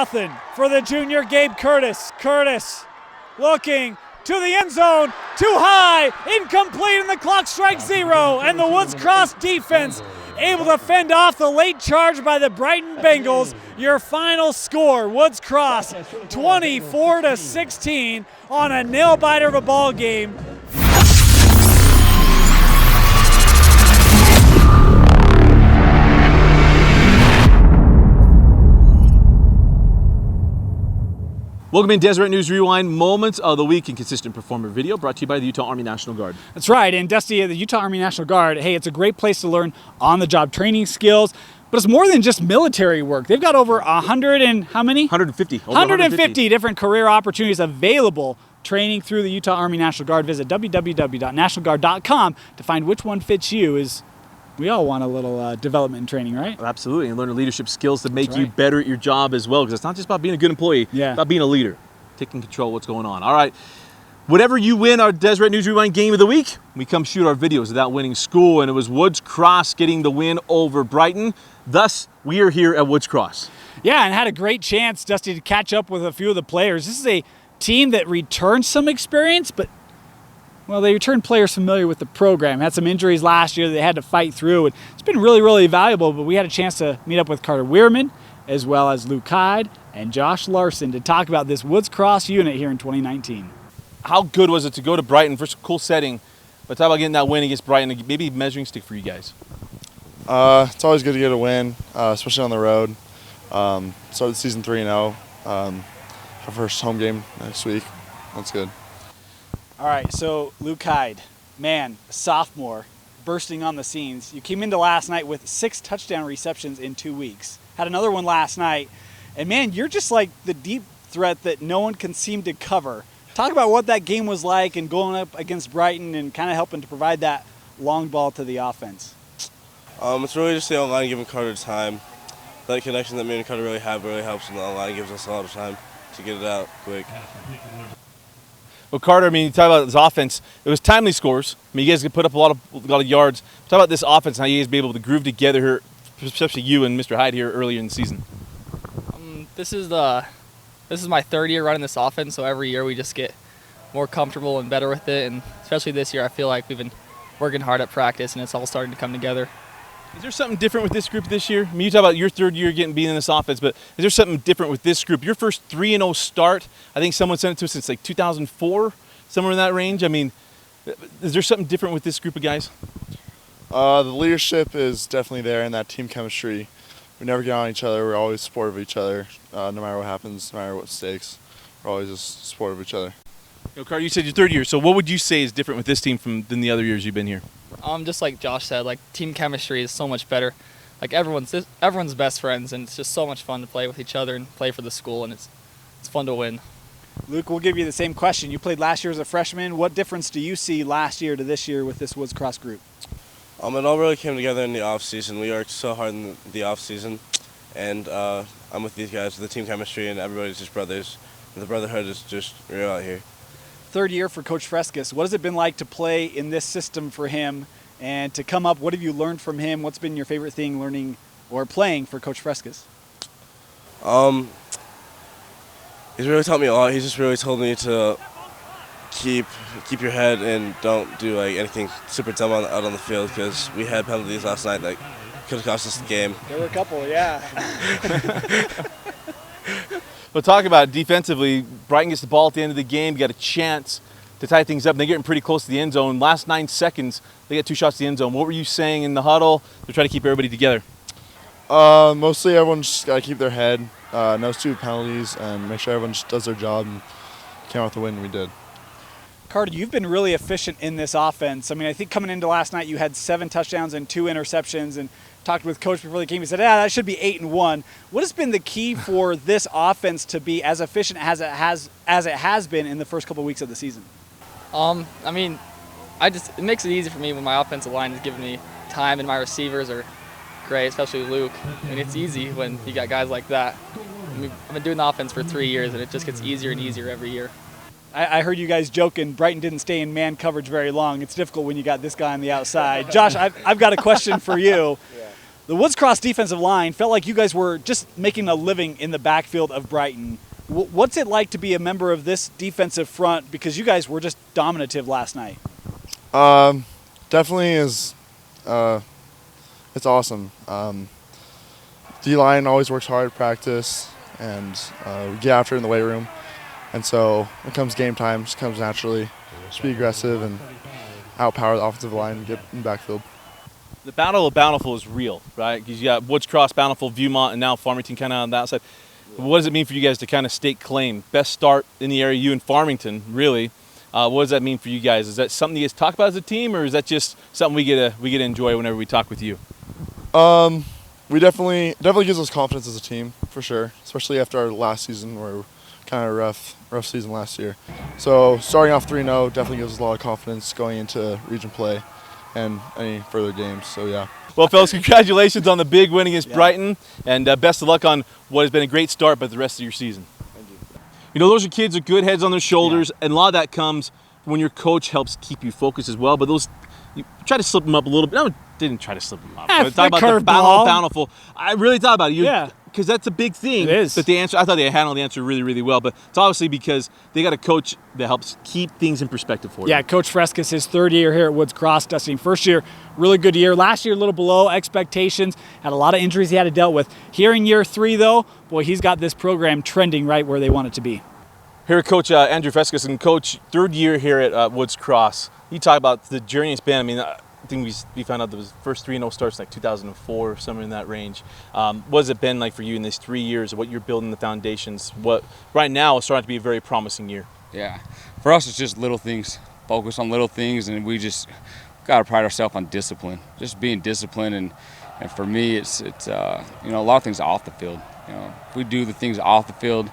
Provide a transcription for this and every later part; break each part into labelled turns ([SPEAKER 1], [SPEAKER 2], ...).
[SPEAKER 1] 2-0 for the junior Gabe Curtis. Curtis looking to the end zone, too high, incomplete, and the clock strikes 0. And the Woods Cross defense able to fend off the late charge by the Brighton Bengals. Your final score, Woods Cross 24-16 on a nail-biter of a ball game.
[SPEAKER 2] Welcome in Deseret News Rewind, moments of the week in consistent performer video, brought to you by the Utah Army National Guard.
[SPEAKER 1] That's right, and Dusty, the Utah Army National Guard, hey, it's a great place to learn on-the-job training skills, but it's more than just military work. They've got over 100 and how many?
[SPEAKER 2] 150.
[SPEAKER 1] 150 different career opportunities available training through the Utah Army National Guard. Visit www.nationalguard.com to find which one fits you. We all want a little development and training, right?
[SPEAKER 2] Absolutely, and learn leadership skills to make you better at your job as well, because it's not just about being a good employee, it's about being a leader, taking control of what's going on. All right, whatever you win our Deseret News Rewind Game of the Week, we come shoot our videos of that winning school, and it was Woods Cross getting the win over Brighton. Thus, we are here at Woods Cross. Yeah, and had a great chance, Dusty, to catch up with a few of the players. This is a team that returned some experience, but well, they returned players familiar with the program. Had some injuries last year that they had to fight through. And it's been really, really valuable, but we had a chance to meet up with Carter Weierman, as well as Hyde and Josh Larsen to talk about this Woods Cross unit here in 2019. How good was it to go to Brighton? First, a cool setting, but talk about getting that win against Brighton, maybe a measuring stick for you guys.
[SPEAKER 3] It's always good to get a win, especially on the road. Started season 3-0. Our first home game next week. That's good.
[SPEAKER 1] All right, so Hyde, man, a sophomore, bursting on the scenes. You came into last night with 6 touchdown receptions in 2 weeks. Had another one last night. And man, you're just like the deep threat that no one can seem to cover. Talk about what that game was like and going up against Brighton and kind of helping to provide that long ball to the offense.
[SPEAKER 4] It's really just the O-line giving Carter time. That connection that me and Carter really have really helps, and the O-line gives us a lot of time to get it out quick.
[SPEAKER 2] Well, Carter, I mean, you talk about this offense. It was timely scores. I mean, you guys could put up a lot of yards. Talk about this offense, how you guys be able to groove together here, especially you and Mr. Hyde here earlier in the season.
[SPEAKER 5] This is my 3rd year running this offense, so every year we just get more comfortable and better with it. And especially this year, I feel like we've been working hard at practice, and it's all starting to come together.
[SPEAKER 2] Is there something different with this group this year? I mean, you talk about your 3rd year being in this offense, but is there something different with this group? Your first 3-0 start, I think someone sent it to us since like 2004, somewhere in that range. I mean, is there something different with this group of guys?
[SPEAKER 3] The leadership is definitely there, and that team chemistry. We never get on each other. We're always supportive of each other, no matter what happens, no matter what stakes. We're always just supportive of each other.
[SPEAKER 2] You know, Carter, you said your 3rd year, so what would you say is different with this team than the other years you've been here?
[SPEAKER 5] Just like Josh said, like team chemistry is so much better. Like everyone's best friends, and it's just so much fun to play with each other and play for the school, and it's fun to win.
[SPEAKER 1] Luke, we'll give you the same question. You played last year as a freshman. What difference do you see last year to this year with this Woods Cross group?
[SPEAKER 4] It all really came together in the off-season. We worked so hard in the off-season, and I'm with these guys, the team chemistry, and everybody's just brothers. And the brotherhood is just real out here.
[SPEAKER 1] 3rd year for Coach Fresques. What has it been like to play in this system for him and to come up? What have you learned from him? What's been your favorite thing learning or playing for Coach Fresques?
[SPEAKER 4] He's really taught me a lot. He's just really told me to keep your head and don't do like anything super dumb out on the field, because we had penalties last night that could have cost us the game.
[SPEAKER 1] There were a couple, yeah.
[SPEAKER 2] Well, talk about it defensively. Brighton gets the ball at the end of the game. You got a chance to tie things up. And they're getting pretty close to the end zone. Last 9 seconds, they got 2 shots to the end zone. What were you saying in the huddle to try to keep everybody together?
[SPEAKER 3] Mostly everyone just got to keep their head, no stupid penalties, and make sure everyone just does their job and came out with the win we did.
[SPEAKER 1] Carter, you've been really efficient in this offense. I mean, I think coming into last night, you had 7 touchdowns and 2 interceptions, and talked with Coach before the game. He said, that should be 8-1. What has been the key for this offense to be as efficient as it has been in the first couple of weeks of the season?
[SPEAKER 5] I mean, it makes it easy for me when my offensive line is giving me time, and my receivers are great, especially Luke. I mean, it's easy when you got guys like that. I mean, I've been doing the offense for 3 years, and it just gets easier and easier every year.
[SPEAKER 1] I heard you guys joking, Brighton didn't stay in man coverage very long. It's difficult when you got this guy on the outside. Josh, I've got a question for you. The Woods Cross defensive line felt like you guys were just making a living in the backfield of Brighton. What's it like to be a member of this defensive front, because you guys were just dominative last night?
[SPEAKER 3] Definitely is. It's awesome. D-line always works hard at practice, and we get after it in the weight room. And so when it comes game time, it just comes naturally. Just be aggressive and outpower the offensive line and get in the backfield.
[SPEAKER 2] The Battle of Bountiful is real, right? Because you got Woods Cross, Bountiful, Viewmont, and now Farmington kind of on that side. What does it mean for you guys to kind of stake claim? Best start in the area, you and Farmington, really. What does that mean for you guys? Is that something you guys talk about as a team, or is that just something we get to enjoy whenever we talk with you?
[SPEAKER 3] We definitely gives us confidence as a team, for sure, especially after our last season, where kind of rough season last year. So starting off 3-0 definitely gives us a lot of confidence going into region play and any further games. So yeah.
[SPEAKER 2] Well, fellas, congratulations on the big win against Brighton, and best of luck on what has been a great start, but the rest of your season. Thank you. You know, those are kids with good heads on their shoulders, and a lot of that comes when your coach helps keep you focused as well. But those, you try to slip them up a little bit. No, didn't try to slip them up. Talk about the Battle of Bountiful. I really thought about it. Because that's a big thing.
[SPEAKER 1] It is.
[SPEAKER 2] But the answer, I thought they handled the answer really, really well. But it's obviously because they got a coach that helps keep things in perspective for you.
[SPEAKER 1] Yeah, Coach Fresques, his third year here at Woods Cross, Dustin. First year, really good year. Last year, a little below expectations. Had a lot of injuries he had to deal with. Here in year 3, though, boy, he's got this program trending right where they want it to be.
[SPEAKER 2] Here, Coach Andrew Fresques, and Coach, third year here at Woods Cross. You talk about the journey it's been. I mean, I think we found out there was first 3-0 starts like 2004, somewhere in that range. What has it been like for you in these 3 years of what you're building the foundations? What right now is starting to be a very promising year.
[SPEAKER 6] Yeah, for us it's just little things. Focus on little things, and we just got to pride ourselves on discipline. Just being disciplined, and for me it's a lot of things off the field. You know, if we do the things off the field,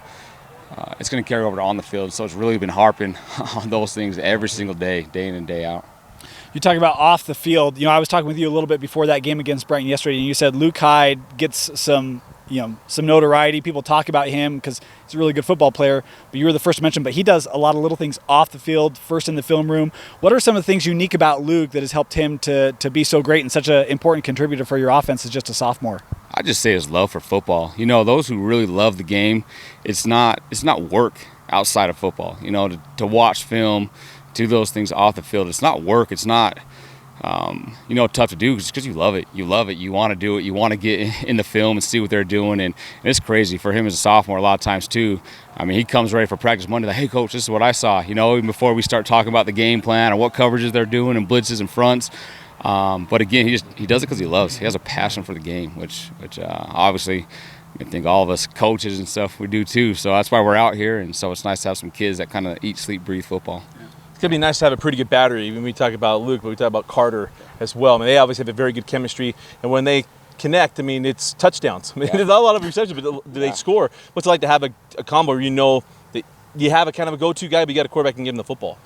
[SPEAKER 6] it's going to carry over to on the field. So it's really been harping on those things every single day, day in and day out.
[SPEAKER 1] You talk about off the field. You know, I was talking with you a little bit before that game against Brighton yesterday, and you said Luke Hyde gets some notoriety. People talk about him because he's a really good football player, but you were the first to mention, but he does a lot of little things off the field, first in the film room. What are some of the things unique about Luke that has helped him to be so great and such an important contributor for your offense as just a sophomore?
[SPEAKER 6] I just say his love for football. You know, those who really love the game, it's not work outside of football. You know, to watch film, do those things off the field. It's not work. It's not, tough to do because you love it. You love it. You want to do it. You want to get in the film and see what they're doing. And it's crazy for him as a sophomore a lot of times too. I mean, he comes ready for practice Monday like, hey, coach, this is what I saw. You know, even before we start talking about the game plan or what coverages they're doing and blitzes and fronts. But again, he does it because he loves. He has a passion for the game, which obviously I think all of us coaches and stuff we do too. So that's why we're out here. And so it's nice to have some kids that kind of eat, sleep, breathe football.
[SPEAKER 2] It's going to be nice to have a pretty good battery. When we talk about Luke, but we talk about Carter as well. I mean, they obviously have a very good chemistry, and when they connect, I mean, it's touchdowns. I mean, there's not a lot of receptions, but do they score? What's it like to have a combo where you know that you have a kind of a go-to guy, but you got a quarterback that can give him the football?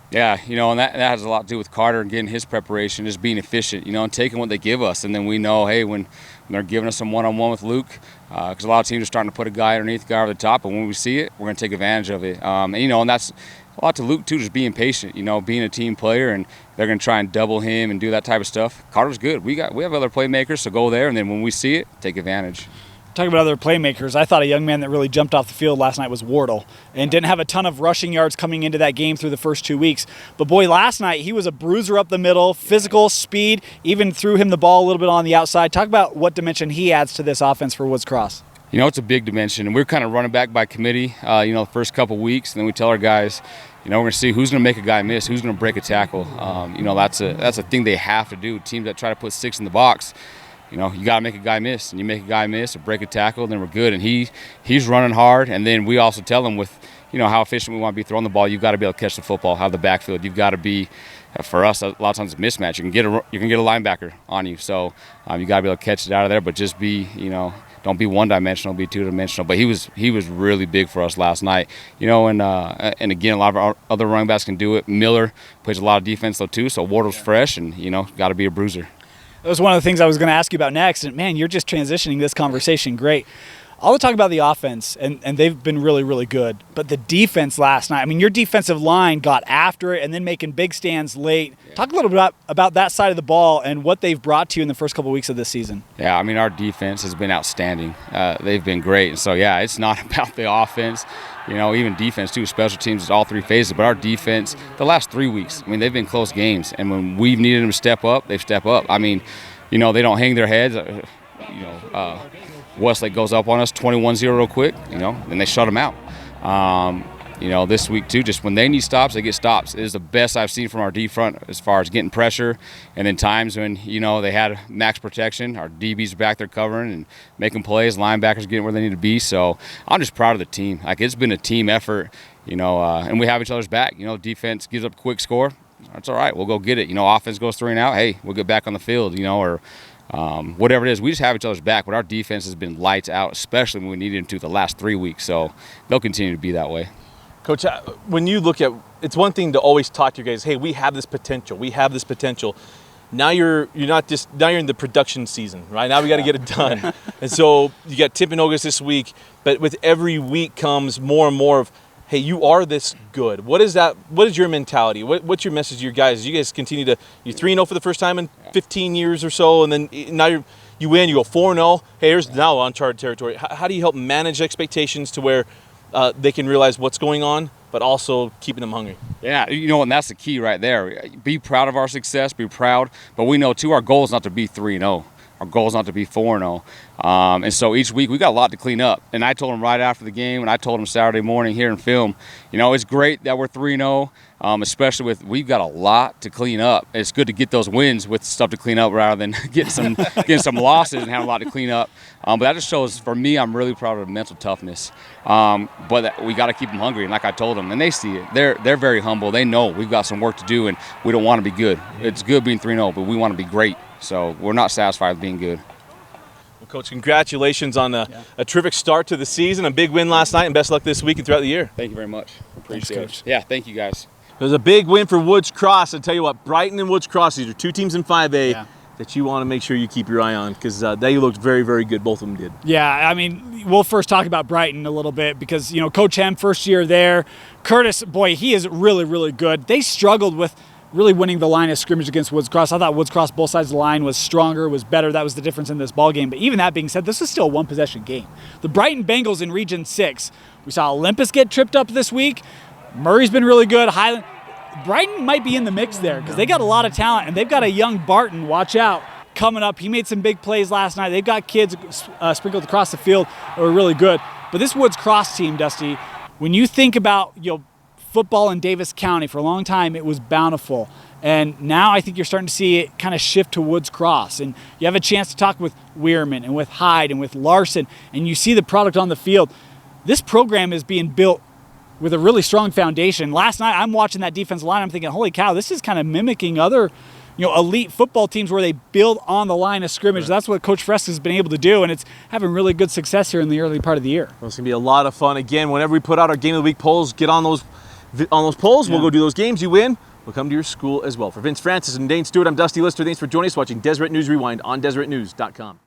[SPEAKER 6] Yeah, and that has a lot to do with Carter and getting his preparation, just being efficient, and taking what they give us. And then we know, hey, when they're giving us some one-on-one with Luke, because a lot of teams are starting to put a guy underneath, a guy over the top, and when we see it, we're going to take advantage of it. And that's a lot to Luke, too, just being patient, being a team player, and they're going to try and double him and do that type of stuff. Carter's good. We have other playmakers, so go there, and then when we see it, take advantage.
[SPEAKER 1] Talking about other playmakers, I thought a young man that really jumped off the field last night was Wardle, and didn't have a ton of rushing yards coming into that game through the first 2 weeks. But boy, last night he was a bruiser up the middle, physical, speed, even threw him the ball a little bit on the outside. Talk about what dimension he adds to this offense for Woods Cross.
[SPEAKER 6] It's a big dimension, and we're kind of running back by committee, the first couple weeks, and then we tell our guys, we're going to see who's going to make a guy miss, who's going to break a tackle. That's a thing they have to do. Teams that try to put 6 in the box, you got to make a guy miss, and you make a guy miss or break a tackle, and then we're good. And he's running hard, and then we also tell him with, how efficient we want to be throwing the ball. You've got to be able to catch the football, have the backfield. You've got to be, for us, a lot of times it's a mismatch. You can get a linebacker on you, so you got to be able to catch it out of there, but just be, don't be one-dimensional, be two-dimensional. But he was really big for us last night, and again, a lot of our other running backs can do it. Miller plays a lot of defense though too, so Wardle's fresh, and got to be a bruiser.
[SPEAKER 1] That was one of the things I was going to ask you about next, and man, you're just transitioning this conversation great. all the talk about the offense, and they've been really, really good. But the defense last night, I mean, your defensive line got after it and then making big stands late. Yeah. Talk a little bit about that side of the ball and what they've brought to you in the first couple of weeks of this season.
[SPEAKER 6] Yeah, I mean, our defense has been outstanding. They've been great. And so, yeah, it's not about the offense. You know, even defense, too, special teams, all three phases. But our defense, the last 3 weeks, I mean, they've been close games. And when we've needed them to step up, they've stepped up. I mean, you know, they don't hang their heads. Westlake goes up on us 21-0 real quick, you know, and they shut them out. You know, this week too, just when they need stops, they get stops. It is the best I've seen from our D front as far as getting pressure. And then times when, you know, they had max protection, our DBs are back there covering and making plays, linebackers getting where they need to be. So I'm just proud of the team. Like, it's been a team effort, you know, and we have each other's back. You know, defense gives up a quick score. That's all right. We'll go get it. You know, offense goes 3 and out. Hey, we'll get back on the field, you know, or whatever it is. We just have each other's back. But our defense has been lights out, especially when we needed them to the last 3 weeks. So they'll continue to be that way.
[SPEAKER 2] Coach, when you look at, it's one thing to always talk to your guys, hey, we have this potential. We have this potential. Now you're not just, now you're in the production season, right? Now we got to get it done. And so you got Tip and August this week, but with every week comes more and more of, hey, you are this good. What is that? What is your mentality? What's your message to your guys? You guys continue to, you're 3-0 for the first time in 15 years or so, and then now you win, you go 4-0. Hey, here's now uncharted territory. How do you help manage expectations to where they can realize what's going on, but also keeping them hungry?
[SPEAKER 6] Yeah, you know, and that's the key right there. Be proud of our success, be proud, but we know, too, our goal is not to be 3-0. Our goal is not to be 4-0. And so each week we got a lot to clean up. And I told him right after the game, and I told him Saturday morning here in film, you know, it's great that we're 3-0, especially with, we've got a lot to clean up. It's good to get those wins with stuff to clean up rather than getting some losses and having a lot to clean up. But that just shows, for me, I'm really proud of the mental toughness. But we got to keep them hungry, and like I told them, and they see it. They're very humble. They know we've got some work to do, and we don't want to be good. It's good being 3-0, but we want to be great. So we're not satisfied with being good.
[SPEAKER 2] Well, Coach, congratulations on a terrific start to the season, a big win last night, and best luck this week and throughout the year.
[SPEAKER 6] Thank you very much. Appreciate it. Yeah, thank you guys.
[SPEAKER 2] It was a big win for Woods Cross. I tell you what, Brighton and Woods Cross, these are two teams in 5A that you want to make sure you keep your eye on, because they looked very, very good. Both of them did.
[SPEAKER 1] Yeah, I mean, we'll first talk about Brighton a little bit because, you know, Coach Hem, first year there. Curtis, boy, he is really, really good. They struggled with really winning the line of scrimmage against Woods Cross. I thought Woods Cross, both sides of the line, was stronger, was better. That was the difference in this ball game. But even that being said, this is still a one-possession game. The Brighton Bengals in Region 6. We saw Olympus get tripped up this week. Murray's been really good. Highland. Brighton might be in the mix there because they got a lot of talent, and they've got a young Barton, watch out, coming up. He made some big plays last night. They've got kids sprinkled across the field that were really good. But this Woods Cross team, Dusty, when you think about, you know, football in Davis County, for a long time it was Bountiful, and now I think you're starting to see it kind of shift to Woods Cross, and you have a chance to talk with Weierman and with Hyde and with Larsen, and you see the product on the field. This program is being built with a really strong foundation. Last night I'm watching that defensive line, I'm thinking, holy cow, this is kind of mimicking other, you know, elite football teams where they build on the line of scrimmage. Right. That's what Coach Fresques has been able to do, and it's having really good success here in the early part of the year.
[SPEAKER 2] Well, it's going to be a lot of fun. Again, whenever we put out our Game of the Week polls, get on those polls. We'll go do those games. You win, we'll come to your school as well. For Vince Francis and Dane Stewart, I'm Dusty Litster. Thanks for joining us watching Deseret News Rewind on DeseretNews.com.